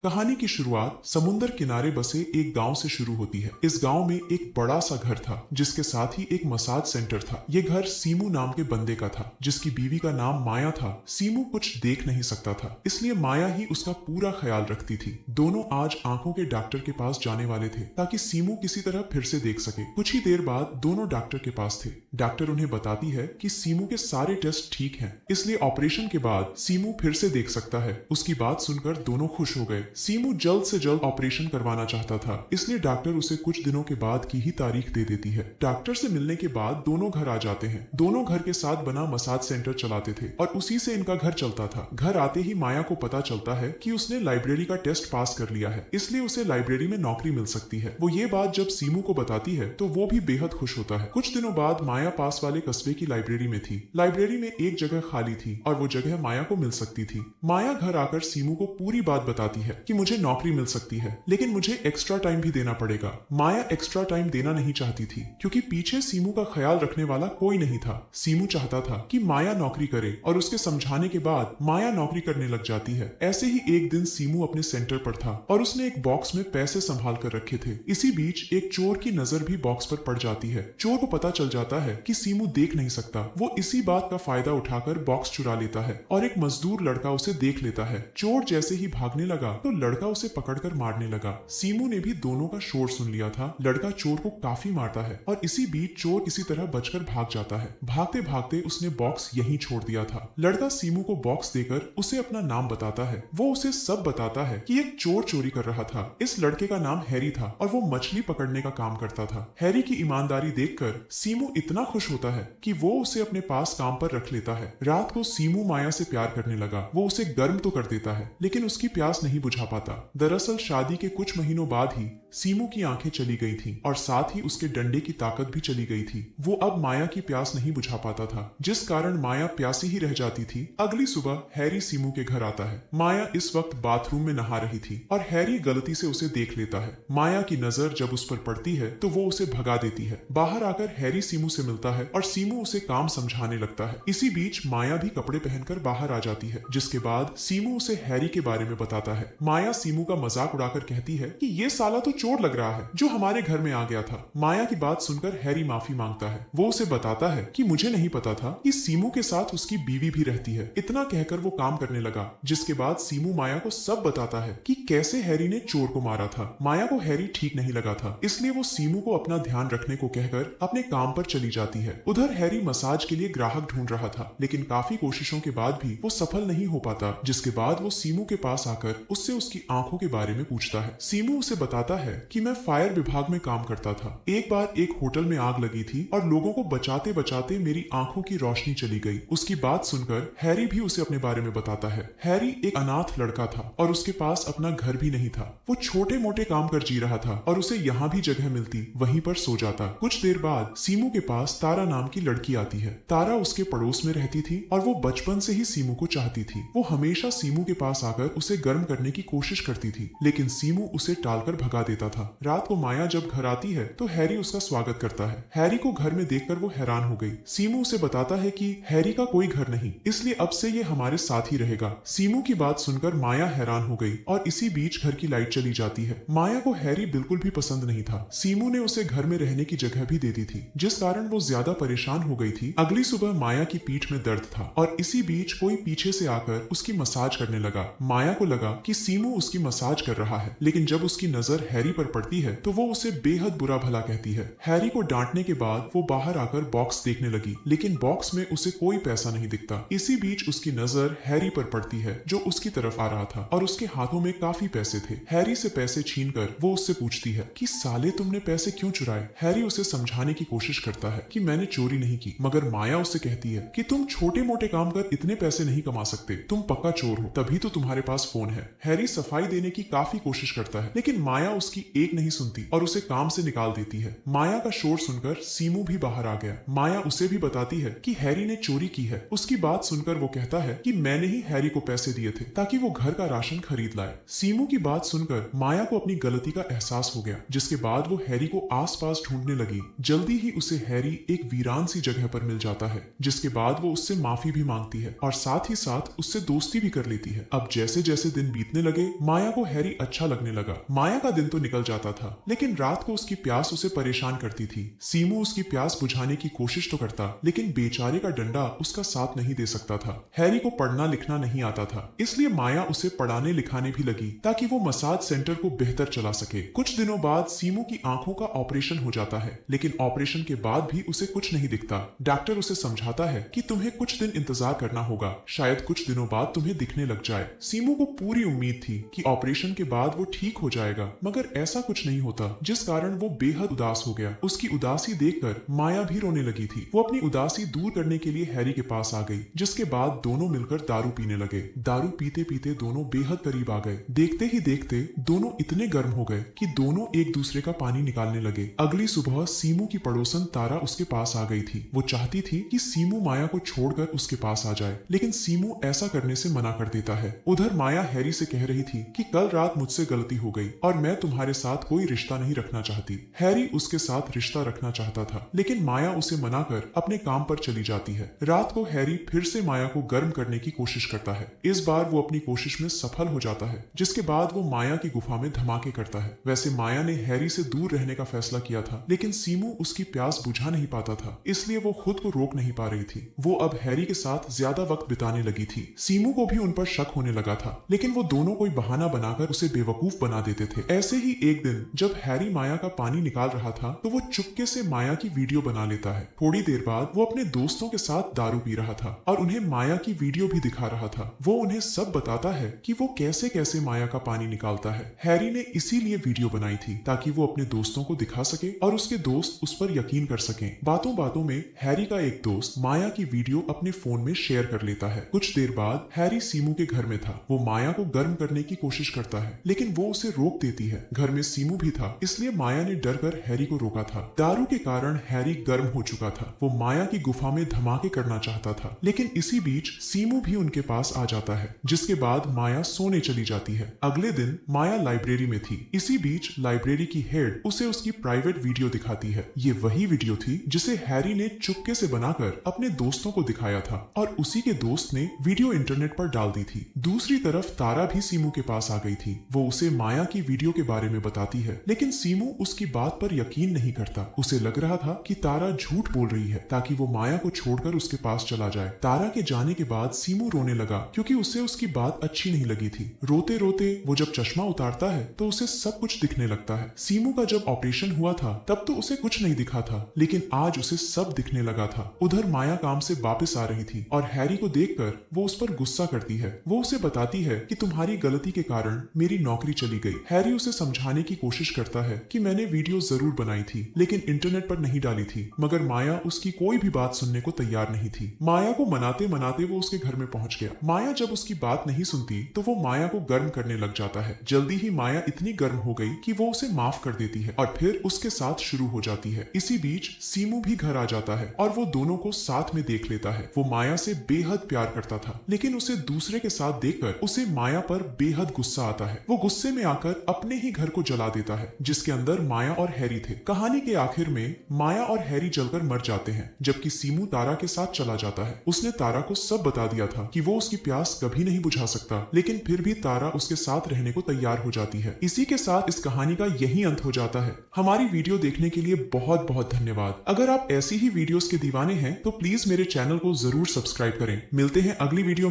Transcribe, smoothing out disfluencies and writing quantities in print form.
कहानी की शुरुआत समुंदर किनारे बसे एक गांव से शुरू होती है। इस गांव में एक बड़ा सा घर था जिसके साथ ही एक मसाज सेंटर था। ये घर सीमू नाम के बंदे का था जिसकी बीवी का नाम माया था। सीमू कुछ देख नहीं सकता था, इसलिए माया ही उसका पूरा ख्याल रखती थी। दोनों आज आंखों के डॉक्टर के पास जाने वाले थे ताकि सीमू किसी तरह फिर से देख सके। कुछ ही देर बाद दोनों डॉक्टर के पास थे। डॉक्टर उन्हें बताती है कि सीमू के सारे टेस्ट ठीक हैं, इसलिए ऑपरेशन के बाद सीमू फिर से देख सकता है। उसकी बात सुनकर दोनों खुश हो गए। सीमू जल्द से जल्द ऑपरेशन करवाना चाहता था, इसलिए डॉक्टर उसे कुछ दिनों के बाद की ही तारीख दे देती है। डॉक्टर से मिलने के बाद दोनों घर आ जाते हैं। दोनों घर के साथ बना मसाज सेंटर चलाते थे और उसी से इनका घर चलता था। घर आते ही माया को पता चलता है कि उसने लाइब्रेरी का टेस्ट पास कर लिया है, इसलिए उसे लाइब्रेरी में नौकरी मिल सकती है। वो ये बात जब सीमू को बताती है तो वो भी बेहद खुश होता है। कुछ दिनों बाद माया पास वाले कस्बे की लाइब्रेरी में थी। लाइब्रेरी में एक जगह खाली थी और वो जगह माया को मिल सकती थी। माया घर आकर सीमू को पूरी बात बताती है कि मुझे नौकरी मिल सकती है, लेकिन मुझे एक्स्ट्रा टाइम भी देना पड़ेगा। माया एक्स्ट्रा टाइम देना नहीं चाहती थी क्योंकि पीछे सीमू का ख्याल रखने वाला कोई नहीं था। सीमू चाहता था कि माया नौकरी करे और उसके समझाने के बाद माया नौकरी करने लग जाती है। ऐसे ही एक दिन सीमू अपने सेंटर पर था और उसने एक बॉक्स में पैसे संभाल कर रखे थे। इसी बीच एक चोर की नजर भी बॉक्स पर पड़ जाती है। चोर को पता चल जाता है कि सीमू देख नहीं सकता। वो इसी बात का फायदा उठाकर बॉक्स चुरा लेता है और एक मजदूर लड़का उसे देख लेता है। चोर जैसे ही भागने लगा तो लड़का उसे पकड़कर मारने लगा। सीमू ने भी दोनों का शोर सुन लिया था। लड़का चोर को काफी मारता है और इसी बीच चोर किसी तरह बचकर भाग जाता है। भागते भागते उसने बॉक्स यहीं छोड़ दिया था। लड़का सीमू को बॉक्स देकर उसे अपना नाम बताता है। वो उसे सब बताता है कि एक चोर चोरी कर रहा था। इस लड़के का नाम हैरी था और वो मछली पकड़ने का काम करता था। हैरी की ईमानदारी देखकर सीमू इतना खुश होता है कि वो उसे अपने पास काम पर रख लेता है। रात को सीमू माया से प्यार करने लगा। वो उसे गर्म तो कर देता है लेकिन उसकी प्यास नहीं बुझा पाता। दरअसल शादी के कुछ महीनों बाद ही सीमू की आंखें चली गई थीं और साथ ही उसके डंडे की ताकत भी चली गई थी। वो अब माया की प्यास नहीं बुझा पाता था, जिस कारण माया प्यासी ही रह जाती थी। अगली सुबह हैरी सीमू के घर आता है। माया इस वक्त बाथरूम में नहा रही थी और हैरी गलती से उसे देख लेता है। माया की नजर जब उस पर पड़ती है तो वो उसे भगा देती है। बाहर आकर हैरी सीमू से मिलता है और सीमू उसे काम समझाने लगता है। इसी बीच माया भी कपड़े पहनकर बाहर आ जाती है, जिसके बाद सीमू उसे हैरी के बारे में बताता है। माया सीमू का मजाक उड़ाकर कहती है कि ये साला तो चोर लग रहा है जो हमारे घर में आ गया था। माया की बात सुनकर हैरी माफी मांगता है। वो उसे बताता है कि मुझे नहीं पता था कि सीमू के साथ उसकी बीवी भी रहती है। इतना कहकर वो काम करने लगा, जिसके बाद सीमू माया को सब बताता है कि कैसे हैरी ने चोर को मारा था। माया को हैरी ठीक नहीं लगा था, इसलिए वो सीमू को अपना ध्यान रखने को कहकर अपने काम पर चली जाती है। उधर हैरी मसाज के लिए ग्राहक ढूंढ रहा था, लेकिन काफी कोशिशों के बाद भी वो सफल नहीं हो पाता। जिसके बाद वो सीमू के पास आकर उससे उसकी आंखों के बारे में पूछता है। सीमू उसे बताता है कि मैं फायर विभाग में काम करता था। एक बार एक होटल में आग लगी थी और लोगों को बचाते बचाते मेरी आंखों की रोशनी चली गई। उसकी बात सुनकर हैरी भी उसे अपने बारे में बताता है। हैरी एक अनाथ लड़का था और उसके पास अपना घर भी नहीं था। वो छोटे मोटे काम कर जी रहा था और उसे यहाँ भी जगह मिलती वहीं पर सो जाता। कुछ देर बाद सीमू के पास तारा नाम की लड़की आती है। तारा उसके पड़ोस में रहती थी और वो बचपन से ही सीमू को चाहती थी। वो हमेशा सीमू के पास आकर उसे गर्म करने की कोशिश करती थी, लेकिन सीमू उसे टालकर भगा देता था। रात को माया जब घर आती है तो हैरी उसका स्वागत करता है। हैरी को घर में देखकर वो हैरान हो गई। सीमू उसे बताता है कि हैरी का कोई घर नहीं, इसलिए अब से ये हमारे साथ ही रहेगा। सीमू की बात सुनकर माया हैरान हो गई और इसी बीच घर की लाइट चली जाती है। माया को हैरी बिल्कुल भी पसंद नहीं था। सीमू ने उसे घर में रहने की जगह भी दे दी थी, जिस कारण वो ज्यादा परेशान हो गई थी। अगली सुबह माया की पीठ में दर्द था और इसी बीच कोई पीछे से आकर उसकी मसाज करने लगा। माया को लगा कि सीमू उसकी मसाज कर रहा है, लेकिन जब उसकी नजर हैरी पर पड़ती है तो वो उसे बेहद बुरा भला कहती है। हैरी को डांटने के बाद वो बाहर आकर बॉक्स देखने लगी, लेकिन बॉक्स में उसे कोई पैसा नहीं दिखता। इसी बीच उसकी नजर हैरी पर पड़ती है जो उसकी तरफ आ रहा था और उसके हाथों में काफी पैसे थे। हैरी से पैसे छीनकर वो उससे पूछती है कि साले तुमने पैसे क्यों चुराए। हैरी उसे समझाने की कोशिश करता है कि मैंने चोरी नहीं की, मगर माया उससे कहती है कि तुम छोटे मोटे काम कर इतने पैसे नहीं कमा सकते, तुम पक्का चोर हो, तभी तो तुम्हारे पास फोन है। हैरी सफाई देने की काफी कोशिश करता है, लेकिन माया उसकी एक नहीं सुनती और उसे काम से निकाल देती है। माया का शोर सुनकर सीमू भी बाहर आ गया। माया उसे भी बताती है कि हैरी ने चोरी की है। उसकी बात सुनकर वो कहता है कि मैंने ही हैरी को पैसे दिए थे ताकि वो घर का राशन खरीद लाए। सीमू की बात सुनकर माया को अपनी गलती का एहसास हो गया, जिसके बाद वो हैरी को आसपास ढूंढने लगी। जल्दी ही उसे हैरी एक वीरान सी जगह पर मिल जाता है, जिसके बाद वो उससे माफी भी मांगती है और साथ ही साथ उससे दोस्ती भी कर लेती है। अब जैसे जैसे दिन बीतने लगे, माया को हैरी अच्छा लगने लगा। माया का दिन तो निकल जाता था, लेकिन रात को उसकी प्यास उसे परेशान करती थी। सीमू उसकी प्यास बुझाने की कोशिश तो करता, लेकिन बेचारे का डंडा उसका साथ नहीं दे सकता था। हैरी को पढ़ना लिखना नहीं आता था, इसलिए माया उसे पढ़ाने लिखाने भी लगी ताकि वो मसाज सेंटर को बेहतर चला सके। कुछ दिनों बाद सीमू की आंखों का ऑपरेशन हो जाता है, लेकिन ऑपरेशन के बाद भी उसे कुछ नहीं दिखता। डॉक्टर उसे समझाता है कि तुम्हें कुछ दिन इंतजार करना होगा, शायद कुछ दिनों बाद तुम्हें दिखने लग जाए। सीमू को पूरी उम्मीद थी कि ऑपरेशन के बाद वो ठीक हो जाएगा, मगर ऐसा कुछ नहीं होता, जिस कारण वो बेहद उदास हो गया। उसकी उदासी देखकर माया भी रोने लगी थी। वो अपनी उदासी दूर करने के लिए हैरी के पास आ गई, जिसके बाद दोनों मिलकर दारू पीने लगे। दारू पीते पीते दोनों बेहद करीब आ गए। देखते ही देखते दोनों इतने गर्म हो गए कि दोनों एक दूसरे का पानी निकालने लगे। अगली सुबह सीमू की पड़ोसन तारा उसके पास आ गई थी। वो चाहती थी कि सीमू माया को छोड़कर उसके पास आ जाए, लेकिन सीमू ऐसा करने से मना कर देता है। उधर माया हैरी से कह रही थी कि कल रात मुझसे गलती हो गई और मैं तुम्हारे साथ कोई रिश्ता नहीं रखना चाहती। हैरी उसके साथ रिश्ता रखना चाहता था, लेकिन माया उसे मना कर अपने काम पर चली जाती है। रात को हैरी फिर से माया को गर्म करने की कोशिश करता है। इस बार वो अपनी कोशिश में सफल हो जाता है, जिसके बाद वो माया की गुफा में धमाके करता है। वैसे माया ने हैरी से दूर रहने का फैसला किया था, लेकिन सीमू उसकी प्यास बुझा नहीं पाता था, इसलिए वो खुद को रोक नहीं पा रही थी। वो अब हैरी के साथ ज्यादा वक्त बिताने लगी थी। सीमू को भी उन पर शक होने लगा था, लेकिन वो दोनों कोई बहाना बनाकर उसे बेवकूफ बना देते थे। ऐसे ही एक दिन जब हैरी माया का पानी निकाल रहा था, तो वो चुपके से माया की वीडियो बना लेता है। थोड़ी देर बाद वो अपने दोस्तों के साथ दारू पी रहा था और उन्हें माया की वीडियो भी दिखा रहा था। वो उन्हें सब बताता है कि वो कैसे कैसे माया का पानी निकालता है। हैरी ने इसीलिए वीडियो बनाई थी ताकि वो अपने दोस्तों को दिखा सके और उसके दोस्त उस पर यकीन कर सकें। बातों बातों में हैरी का एक दोस्त माया की वीडियो अपने फोन में शेयर कर लेता है। कुछ देर बाद हैरी सीमू के घर में था। वो माया को गर्म करने की कोशिश करता है, लेकिन वो उसे रोक देती है। घर में सीमू भी था, इसलिए माया ने डर कर हैरी को रोका था। दारू के कारण हैरी गर्म हो चुका था। वो माया की गुफा में धमाके करना चाहता था, लेकिन इसी बीच सीमू भी उनके पास आ जाता है, जिसके बाद माया सोने चली जाती है। अगले दिन माया लाइब्रेरी में थी। इसी बीच लाइब्रेरी की हेड उसे उसकी प्राइवेट वीडियो दिखाती है। ये वही वीडियो थी जिसे हैरी ने चुपके से बनाकर अपने दोस्तों को दिखाया था और उसी के दोस्त ने वीडियो इंटरनेट पर डाल दी थी। दूसरी तरफ तारा भी सीमू के पास आ गई थी। वो उसे माया की वीडियो के बारे में बताती है, लेकिन सीमू उसकी बात पर यकीन नहीं करता। उसे लग रहा था कि तारा झूठ बोल रही है ताकि वो माया को छोड़कर उसके पास चला जाए। तारा के जाने के बाद सीमू रोने लगा, क्योंकि उसे उसकी बात अच्छी नहीं लगी थी। रोते रोते वो जब चश्मा उतारता है तो उसे सब कुछ दिखने लगता है। सीमू का जब ऑपरेशन हुआ था तब तो उसे कुछ नहीं दिखा था, लेकिन आज उसे सब दिखने लगा था। उधर माया काम से वापस आ रही थी और हैरी को देखकर वो उस पर गुस्सा करती है। वो उसे बताती है कि तुम्हारी गलती के कारण मेरी नौकरी चली गई। हैरी उसे समझाने की कोशिश करता है कि मैंने वीडियो जरूर बनाई थी, लेकिन इंटरनेट पर नहीं डाली थी, मगर माया उसकी कोई भी बात सुनने को तैयार नहीं थी। माया को मनाते मनाते वो उसके घर में पहुंच गया। माया जब उसकी बात नहीं सुनती तो वो माया को गर्म करने लग जाता है। जल्दी ही माया इतनी गर्म हो गई कि वो उसे माफ कर देती है और फिर उसके साथ शुरू हो जाती है। इसी बीच सीमू भी घर आ जाता है और वो दोनों को साथ में देख लेता है। वो माया से बेहद प्यार करता था, लेकिन उसे दूसरे के साथ देखकर उसे माया पर बेहद गुस्सा आता है। वो गुस्से में आकर अपने ही घर को जला देता है, जिसके अंदर माया और हैरी थे। कहानी के आखिर में माया और हैरी जलकर मर जाते हैं, जबकि सीमू तारा के साथ चला जाता है। उसने तारा को सब बता दिया था कि वो उसकी प्यास कभी नहीं बुझा सकता, लेकिन फिर भी तारा उसके साथ रहने को तैयार हो जाती है। इसी के साथ इस कहानी का यही अंत हो जाता है। हमारी वीडियो देखने के लिए बहुत बहुत धन्यवाद। अगर आप ऐसी ही वीडियोस के दीवाने हैं तो प्लीज मेरे चैनल को जरूर सब्सक्राइब करें। मिलते हैं अगली वीडियो में।